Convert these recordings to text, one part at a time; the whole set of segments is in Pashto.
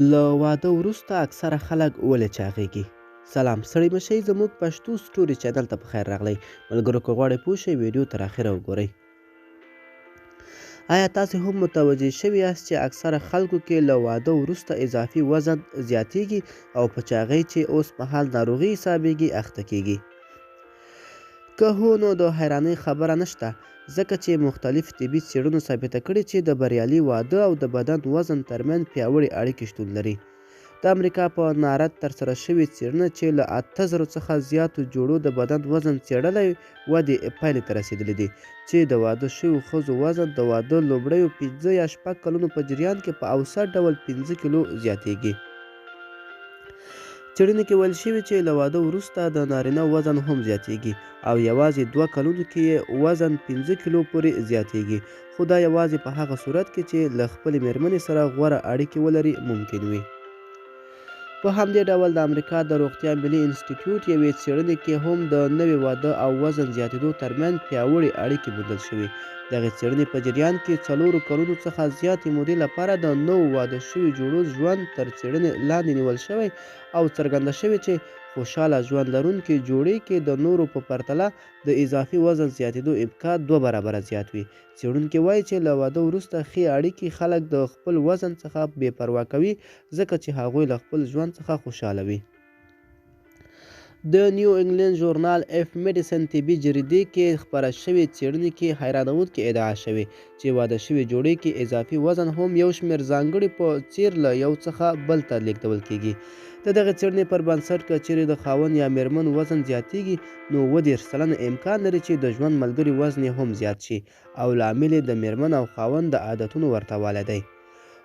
له واده وروسته اکثره خلک ولې چاغېږي؟ سلام ستړي مه شئ، زموږ پښتو سټوري چینل ته پخیر راغلی. ملګرو که غواړئ پوه شئ ویډیو تر اخره وګورئ. آیا تاسې هم متوجه شوي یاست چې اکثره خلکو کې له واده وروسته اضافي وزن زیاتیږي او په چاغۍ چې اوس مهال ناروغي حسابیږي اخته کیږي؟ که هو نو د حیرانۍ خبره نشته، ځکه چې مختلف طبي څېړنو ثابته کړې چې د بریالي واده او د بدن وزن ترمنځ پیاوړې اړیکې شتون لري. د امریکا په نارت ترسره شوې څېړنه چې له 8000 څخه زیاتو جوړو د بدن وزن څېړلی ودې پایلې ته رسېدلي دي چې د واده شویو ښځو وزن د واده لومړیو 5 یا 6 کلونو په جریان کې په اوسط ډول 15 کیلو زیاتیږي. څېړنې کې ویل شوي چې له واده وروسته د نارینه وزن هم زیاتیږي او یوازې 2 کلونو کې یې وزن 15 کیلو پورې زیاتیږي، خو دا یوازې په هغه صورت کې چې له خپلې مېرمنې سره غوره اړیکې ولري ممکن وي. په همدې ډول د امریکا د روغتیا ملي انسټیټیوټ یوې څېړنې کې هم د نوي واده او وزن زیاتېدو ترمنځ پیاوړې اړیکې موندل شوې. دغې څېړنې په جریان کې 4 کلونو څخه زیاتې مودې لپاره د نوو واده شوي جوړو ژوند تر څېړنې لاندې نیول شوی او څرګنده شوې چې خوشحاله ژوند لرونکي جوړې کې د نورو په پرتله د اضافي وزن زیاتېدو امکان 2 برابره زیات وي. څېړونکي وایي چې له واده وروسته ښې اړیکې خلک د خپل وزن څخه بې پروا کوي، ځکه چې هغوی له خپل ژوند څخه خوشحاله وي. د نیو انګلند ژورنال اف میډیسن طبي جریدې کې خپره شوې څېړنې کې حیرانوونکې ادعا شوې چې واده شوي جوړې کې اضافي وزن هم یو شمېر ځانګړي په څېر له یو څخه بل ته لیږدول کیږي. د دغې څېړنې پر بنسټ که چیرې د خاوند یا مېرمن وزن زیاتیږي، نو 30% امکان لري چې د ژوند ملګري وزن یې هم زیات شي او لامل یې د مېرمن او خاوند د عادتونو ورته والی دی.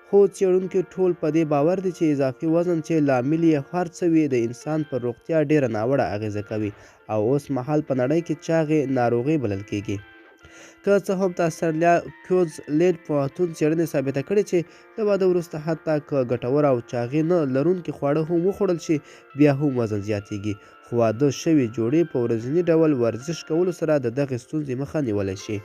خو څېړونکي ټول په دې باور دي چې اضافي وزن چې لامل یې هر څه وي د انسان پر روغتیا ډېره ناوړه اغېزه کوي او اوس مهال په نړۍ کې چاغې ناروغي بلل کیږي. که څه هم د استرالیا کوینزلینډ پوهنتون څېړنې ثابته کړې چې د واده وروسته حتی که ګټور او چاغې نه لرونکي خواړه هم وخوړل شي بیا هم وزن زیاتیږي، خو واده شوې جوړې په ورځني ډول ورزش کولو سره د دغې ستونزې مخه نیولی شي.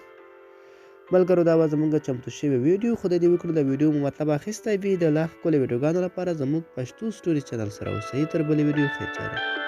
ملګرو دا وه زموږ چمتو شوې ویډیو. خدای دې وکړي د ویډیو مو مطلب اخیستی وي. د لا ښکلې ویډیوګانو لپاره زموږ پښتو سټوري چینل سره اوسئ. تر بلې ویډیو خیر چاره.